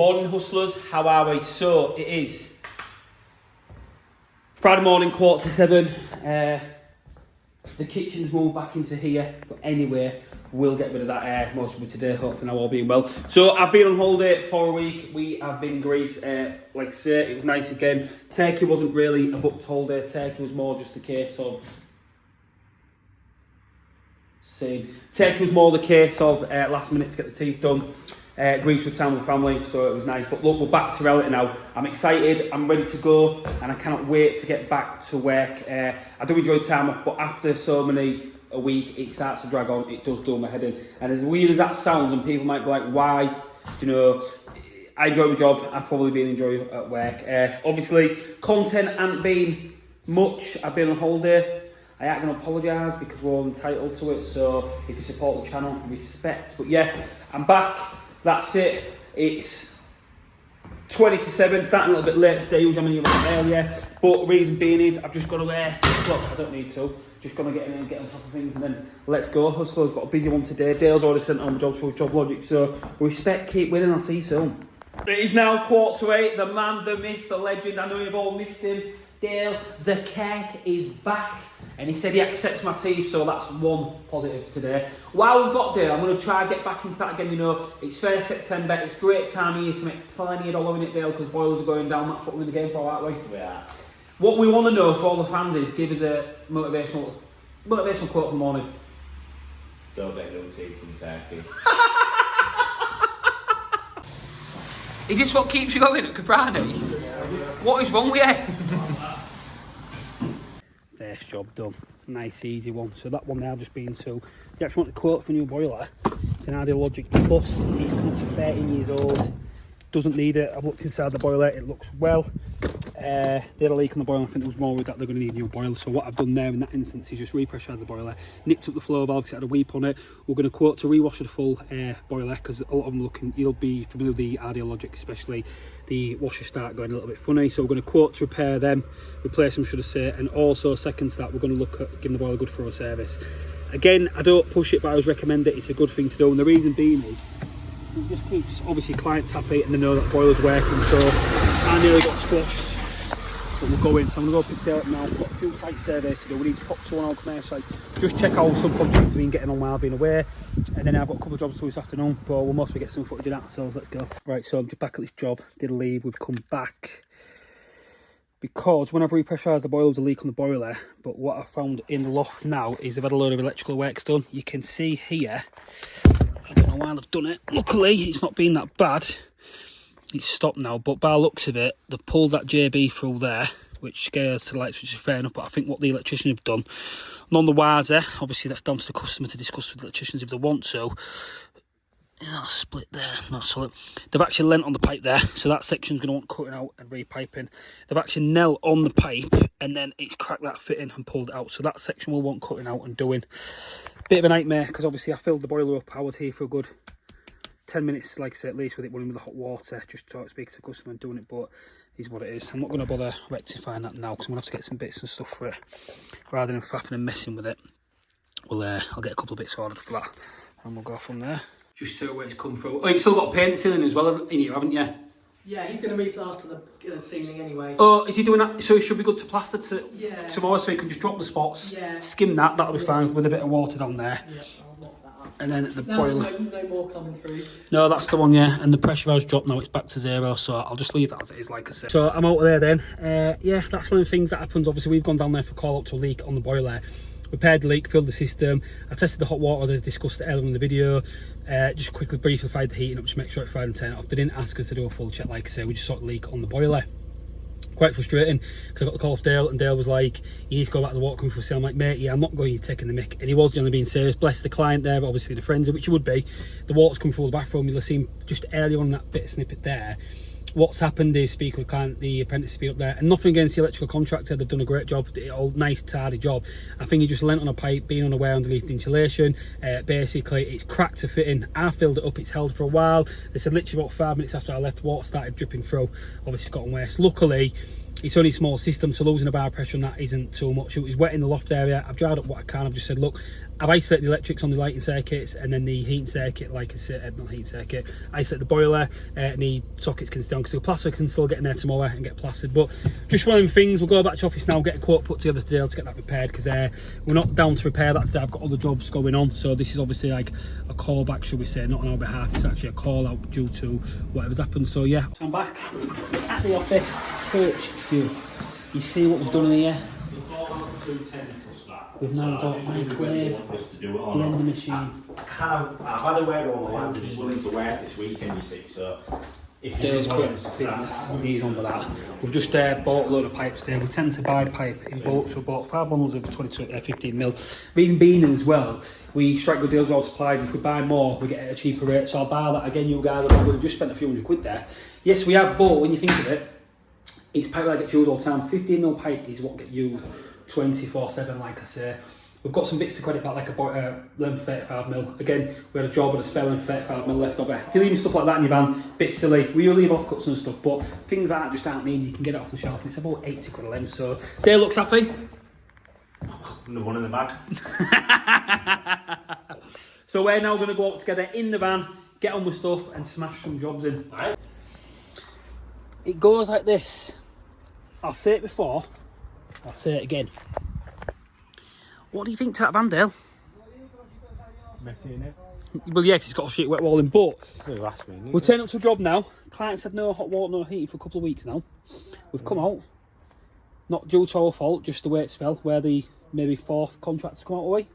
Morning hustlers, how are we? So it is Friday morning, 6:45. The kitchen's moved back into here, but anyway, we'll get rid of that air most of it today, hopefully now all being well. So I've been on holiday for a week. We have been in Greece. Like I say, it was nice again. Turkey wasn't really a booked holiday. Turkey was more just a case of last minute to get the teeth done. Greece with time with the family, so it was nice. But look, we're back to reality now. I'm excited, I'm ready to go, and I cannot wait to get back to work. I do enjoy time off, but after so many a week, it starts to drag on. It does do my head in. And as weird as that sounds, and people might be like, why? You know, I enjoy my job. I've probably been enjoying at work. Obviously, content hasn't been much. I've been on holiday. I ain't going to apologise because we're all entitled to it. So if you support the channel, respect. But yeah, I'm back. That's it. It's 20 to 7, starting a little bit late today. Usually I'm in here earlier. But reason being is I've just got to wear. Well, I don't need to. Just got to get in and get on top of things and then let's go. Hustler's got a busy one today. Dale's already sent on the jobs for Job Logic. So respect, keep winning. I'll see you soon. It is now 7:45. The man, the myth, the legend. I know you've all missed him. Dale, the keg is back. And he said he accepts my teeth, so that's one positive today. While we've got Dale, I'm going to try and get back into that again. You know, it's 1st September, it's a great time of year to make plenty of dollar in it, Dale, because boilers are going down. That's what we're in the game for, aren't we? Yeah. What we want to know for all the fans is give us a motivational quote for the morning. Don't get no teeth from Turkey. Is this what keeps you going at Caprani? What is wrong with you? First job done. Nice easy one. So that one now just been so you actually want the quote for a new boiler. It's an Ideal Logic Plus. It's come up to 13 years old. Doesn't need it. I've looked inside the boiler, it looks well. They had a leak on the boiler. I think there was more with that. They're going to need a new boiler. So what I've done there in that instance is just repressurised the boiler, nipped up the flow valve because it had a weep on it. We're going to quote to rewash the full boiler because a lot of them you'll be familiar with the Ideal Logic, especially the washers start going a little bit funny. So we're going to quote to repair them, replace them should I say, and also second to that we're going to look at giving the boiler a good thorough service. Again, I don't push it, but I always recommend it. It's a good thing to do, and the reason being is it just keeps obviously clients happy and they know that the boiler's working. So I nearly got squashed, but we'll go in. So I'm going to go pick Dale up now. We've got a few site surveys to do. We need to pop to one of our commercial sites, just check how subcontractors have been getting on while I've been away, and then I've got a couple of jobs to do this afternoon, but we'll mostly get some footage of that, so let's go. Right, so I'm just back at this job. Did leave, we've come back because when I've repressurised the boiler, there was a leak on the boiler, but what I found in the loft now is they've had a load of electrical works done. You can see here, I don't know why they've done it. Luckily, it's not been that bad. It's stopped now, but by the looks of it, they've pulled that JB through there, which scares to the lights, which is fair enough, but I think what the electrician have done, none the wiser, obviously that's down to the customer to discuss with the electricians if they want to. Is that a split there? No, so they've actually lent on the pipe there, so that section's going to want cutting out and repiping. They've actually knelt on the pipe and then it's cracked that fitting and pulled it out, so that section will want cutting out and doing. Bit of a nightmare because obviously I filled the boiler up. I was here for a good 10 minutes, like I said, at least with it running with the hot water, just to speak to the customer and doing it, but is what it is. I'm not going to bother rectifying that now because I'm going to have to get some bits and stuff for it rather than faffing and messing with it. Well, I'll get a couple of bits ordered for that and we'll go from there. Just so where it's come through. Oh, you've still got paint ceiling as well in here, haven't you? Yeah, he's going to replaster the ceiling anyway. Oh, is he doing that? So it should be good to plaster tomorrow, Yeah. so you can just drop the spots, Yeah. skim that, that'll be fine with a bit of water down there. Yeah, I'll lock that up. And then the Now boiler. there's no more coming through. No, that's the one, yeah. And the pressure has dropped now, it's back to 0, so I'll just leave that as it is, like I said. So I'm out of there then. Yeah, that's one of the things that happens. Obviously, we've gone down there for call out to a leak on the boiler. Repaired the leak, filled the system. I tested the hot water as discussed earlier in the video. Just quickly briefly fired the heating up to make sure it fired and turned it off. They didn't ask us to do a full check, like I say, we just saw the leak on the boiler. Quite frustrating because I got the call off Dale and Dale was like, you need to go back to the water company for a sale. I'm like, mate, yeah, I'm not going, you're taking the mick. And he was generally being serious. Bless the client there, but obviously the friends, which he would be. The water's come through the bathroom. You'll have seen just earlier on that bit of snippet there. What's happened is speak with the client, the apprentice speed up there, and nothing against the electrical contractor, they've done a great job, a nice tidy job. I think he just lent on a pipe, being unaware underneath the insulation. Basically it's cracked to fit in. I filled it up, it's held for a while. They said literally about 5 minutes after I left, water started dripping through. Obviously it's gotten worse. Luckily it's only a small system, so losing a bar pressure on that isn't too much. It was wet in the loft area. I've dried up what I can. I've just said, look, I've isolated the electrics on the lighting circuits, and then the heating circuit, like I said, not heating circuit, isolate the boiler, and the sockets can stay on, because the plaster can still get in there tomorrow and get plastered. But just one of them things, we'll go back to office now, get a quote put together today to get that repaired, because we're not down to repair that today. I've got other jobs going on, so this is obviously like a callback, should we say, not on our behalf. It's actually a call out due to whatever's happened. So yeah, so I'm back at the office, HQ. You see what we've done in here? We've now got microwave, blender machine. I've had a word with all the lads and he's willing to work this weekend, you see, so... Dale's quit business, he's on with that. We've just bought a load of pipes today. We tend to buy pipe in bulk, so we bought 5 bundles of 15mm. Reason being as well, we strike good deals with our suppliers. If we buy more, we get it at a cheaper rate, so I'll buy that again. You guys have just spent a few £100 there. Yes, we have, but when you think of it, it's pipe that gets used all the time. 15mm pipe is what gets used 24/7, like I say. We've got some bits to credit back, like a length 35mm. Again, we had a job and a spare length 35mm left over. If you're leaving stuff like that in your van, bit silly. We will leave offcuts and stuff, but things like that just aren't needed. You can get it off the shelf, and it's about 80 quid a length. So Dale looks happy. Another one in the bag. So we're now going to go out together in the van, get on with stuff, and smash some jobs in. Right. It goes like this. I'll say it before, I'll say it again. What do you think to that van, Dale? Messy, innit? Well, yeah, 'cause it's got a sheet wet walling, but Well, ask me, we're turning up to a job now. Client said no hot water, no heat for a couple of weeks now. We've come out. Not due to our fault, just the way it's fell, where the maybe 4th contractor's come out away.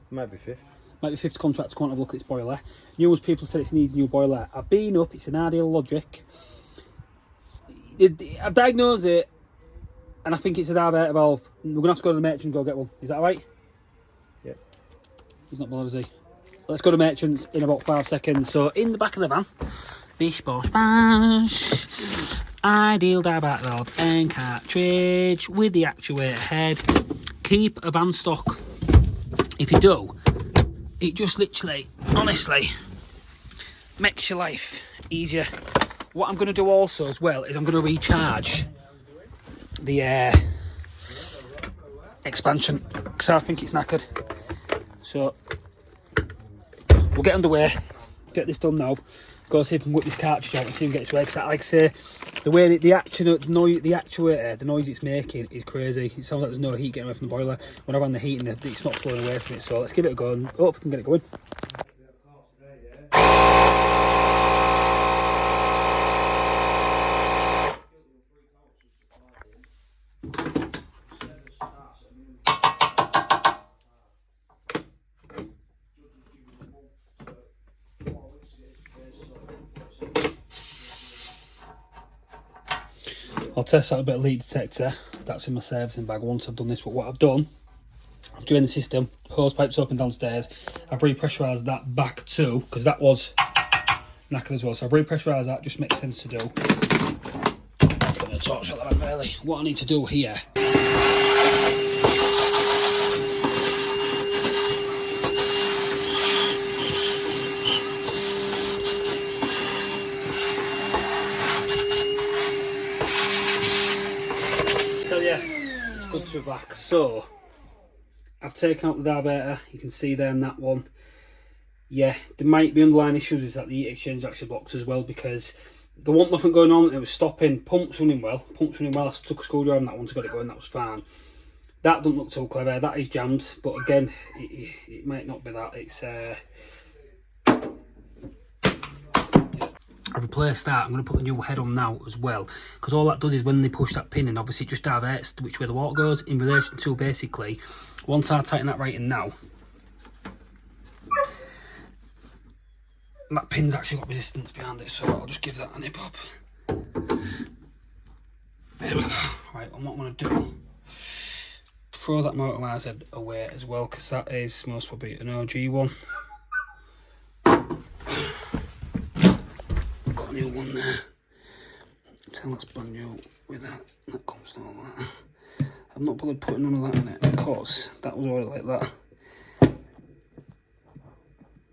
Might be 5th. Might be 5th contractor come out and have a look at this boiler. Numerous people said it needs a new boiler. I've been up, it's an Ideal Logic. I've diagnosed it, and I think it's a diverter valve. We're going to have to go to the merchant and go get one. Is that right? Yep. He's not bothered, is he? Let's go to merchants in about 5 seconds. So, in the back of the van, bish bosh bash, Ideal diverter valve and cartridge with the actuator head. Keep a van stock. If you do, it just literally, honestly, makes your life easier. What I'm going to do also as well is I'm going to recharge the expansion, because I think it's knackered. So we'll get underway, get this done now, go see if we can whip this cartridge out and see if we can get this away. Because like I say, the way the actuator, the noise it's making is crazy. It sounds like there's no heat getting away from the boiler. When I run the heat, it's not flowing away from it. So let's give it a go and hopefully we can get it going. I'll test out a bit of leak detector. That's in my servicing bag once I've done this. But what I've done, I've drained the system, hose pipes open downstairs. I've repressurised that back too, because that was knackered as well. So I've repressurised that, just makes sense to do. Let's get a torch out of that really. What I need to do here. Good to be back. So I've taken out the diverter. You can see there in that one. Yeah, there might be underlying issues is that the heat exchange actually blocked as well, because there wasn't nothing going on. It was stopping. Pumps running well. I took a screwdriver on that one to get it going. That was fine. That doesn't look too clever. That is jammed. But again, it might not be that. It's I've replaced that. I'm going to put the new head on now as well, because all that does is when they push that pin in, obviously it just diverts which way the water goes in relation to basically, once I tighten that right in now, that pin's actually got resistance behind it, so I'll just give that a nip up. There we go. Right, and what I'm going to do, throw that motorised head away as well, because that is most probably an OG one. New one there. Tell that's brand new with that comes to all that. I'm not bothered putting none of that in it because that was already like that.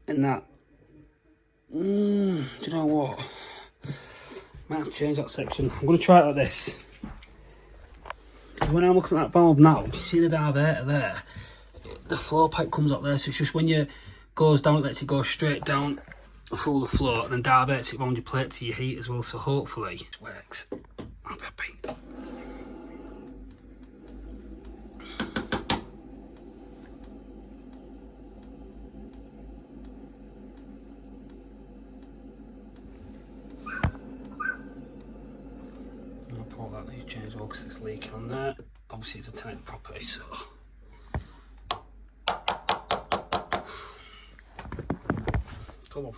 And that, do you know what? Might have to change that section. I'm going to try it like this. When I'm looking at that valve now, you see the diverter there? The flow pipe comes up there, so it's just when you goes down, it lets it go straight down through the floor and then diverts it around your plate to your heat as well, so hopefully it works. I'm happy. I'll pull that new change well because it's leaking on there. Obviously it's a tenant property, so come on.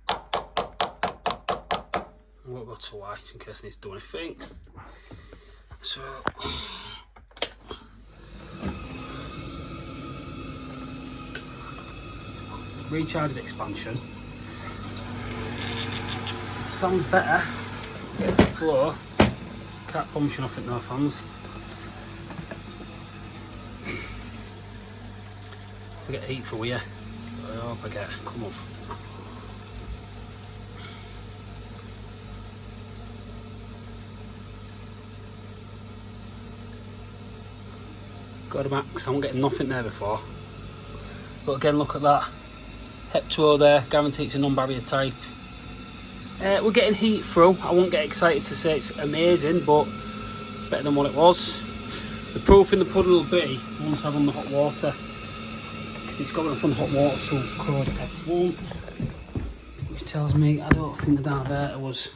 I won't go to Y in case I need to do anything. So recharged expansion. Sounds better. Floor. Can't promise you nothing, no fans. I get heat for you. I hope I get. Come on. Got a max. I'm getting nothing there before. But again, look at that. Hep2O there. Guarantee it's a non-barrier type. We're getting heat through. I won't get excited to say it's amazing, but better than what it was. The proof in the pudding will be once I've run the hot water, because it's got enough on hot water to code F1, which tells me I don't think the diverter was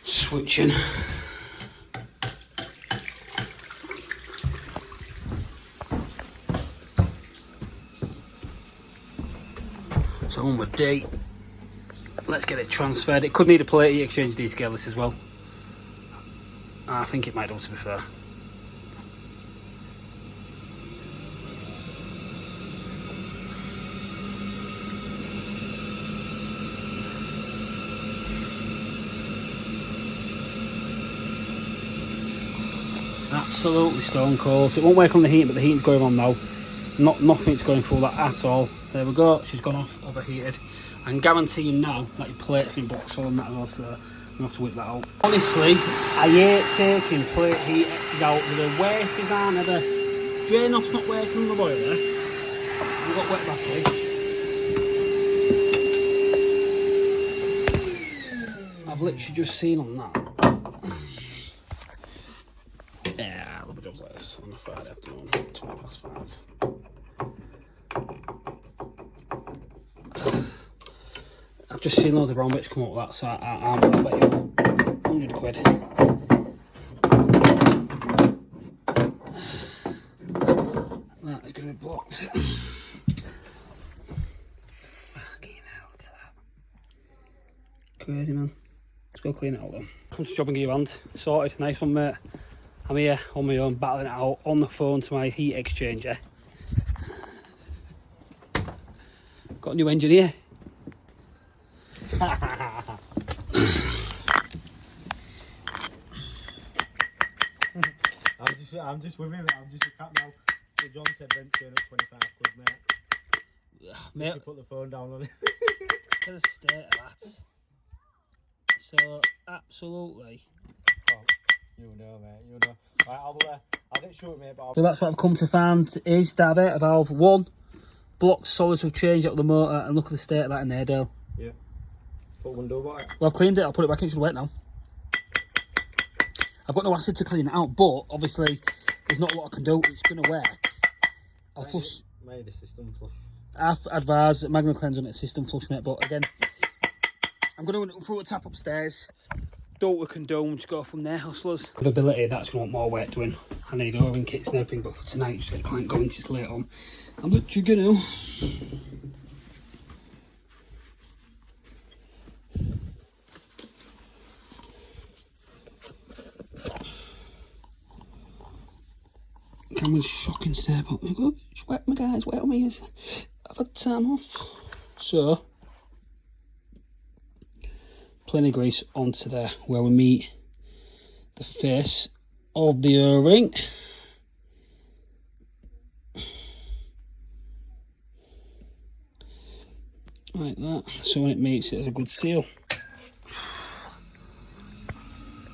switching. So on with D. Let's get it transferred. It could need a plate heat exchange descale this as well. I think it might do, to be fair. Absolutely stone cold. So it won't work on the heat, but the heating's going on now. Nothing's going through that at all. There we go. She's gone off, overheated. I'm guaranteeing now that your plate's been boxed on that as well, so I'm gonna have to whip that out. Honestly, I hate taking plate heat X's out with the wastes aren't ever. Drain off's not working on the boiler. We've got wet battery. I've literally just seen on that. Yeah, I love jobs like this on a Friday afternoon, 5:20. I've just seen loads of brown bits come up with that, so I'll bet you 100 quid. That is going to be blocked. Fucking hell, look at that. Crazy, man. Let's go clean it out then. Come to job and give your hand. Sorted, nice one, mate. I'm here on my own, battling it out on the phone to my heat exchanger. Got a new engineer. I'm just with him. I'm just a cat now. So John said rent's going up 25 quid, mate. Mate, You put the phone down on it. look at the state of that. So, absolutely. Oh, you know, mate. You know. Right, I'll get short, mate. But So that's what I've come to find is diverter valve 1. Blocked solid to change out the motor, and look at the state of that in there, Dale. yeah. What one do about it? Well, I've cleaned it, I'll put it back in, it's wet now. I've got no acid to clean it out, but obviously there's not a lot I can do, it's going to work. I'll flush. Made a system flush. I've advised Magnum Cleanse on it, system flush, mate, but again, I'm going to run through a tap upstairs, do what we can do, and just go from there, hustlers. Ability, that's going to want more work doing. I need oven kits and everything, but for tonight, just get a client going to late on. I'm literally going to. Camera's shocking today, but we've got it's wet, my guys, wet on my ears. I've had time off. So, plenty of grease onto there where we meet the face of the O-ring. Like that. So when it meets, it has a good seal.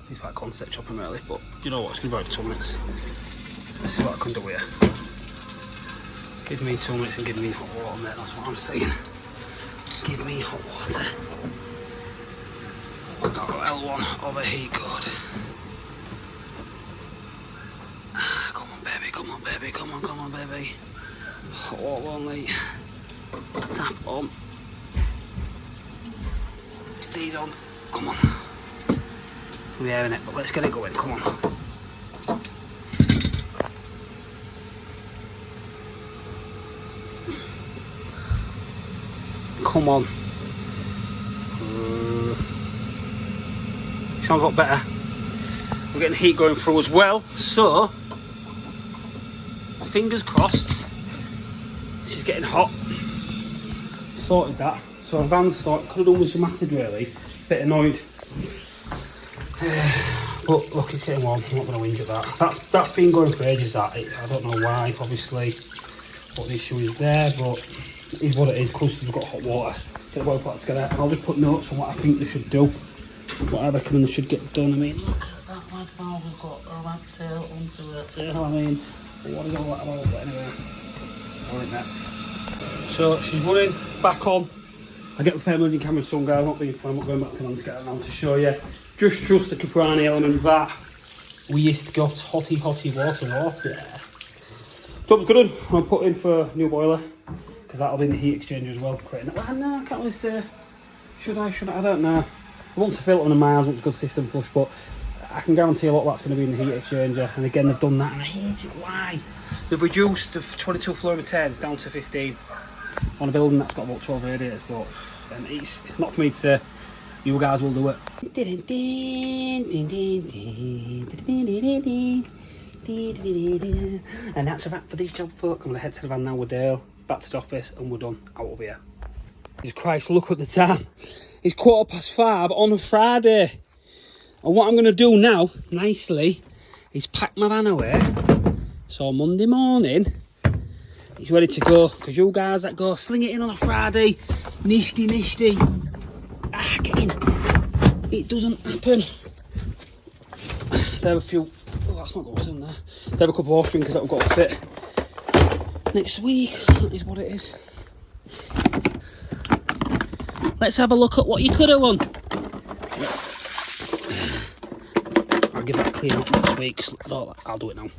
He's quite concept chopping really, but you know what, it's going to be about 2 minutes. Let's see what I can do here. Give me 2 minutes and give me hot water, mate, that's what I'm saying. Give me hot water. Oh, L1, overheat code. Come on, baby, come on, baby, come on, baby. Hot water only. Tap on. These on. Come on. We're having it, but let's get it going, come on. Come on. Sounds a lot better. We're getting heat going through as well, so fingers crossed. She's getting hot. Sorted that. So our van's started. Could have done with some acid really. Bit annoyed. But look, it's getting warm. I'm not going to whinge at that. That's been going for ages. I don't know why. Obviously, what the issue is there, but it is what it is. Close to we've got hot water. Get the water pot together. And I'll just put notes on what I think they should do. What I reckon they should get done. I mean, look at that lad valve. We've got a rat tail onto her tail. I mean, what is all that about? But anyway, I like that. So she's running back on. I get the thermal camera sun, guys. I'm not being fun. I'm not going back to them to get around to show you. Just trust the Caprani element that we used to got hotty water. Job's good. I'm put in for new boiler because that'll be in the heat exchanger as well. Well, no, I can't really say. Should I? I don't know. Once I fill it on the miles, once good system flush, but I can guarantee a lot of that's going to be in the heat exchanger. And again, they've done that, and I hate it. Why? They've reduced the 22 fluorometers down to 15 on a building that's got about 12 radiators, but it's not for me to say. You guys will do it. And that's a wrap for this job, folk. I'm going to head to the van now with Dale, back to the office, and we're done out of here. Jesus Christ, look at the time. It's 5:15 on a Friday. And what I'm going to do now, nicely, is pack my van away. So Monday morning, he's ready to go. Because you guys that go, sling it in on a Friday, nishty. Get in. It doesn't happen. There are a few. Oh, that's not what's in there. There are a couple of drinkers that we've got to fit next week. That is what it is. Let's have a look at what you could have won. I'll give that a clean up next week. I'll do it now.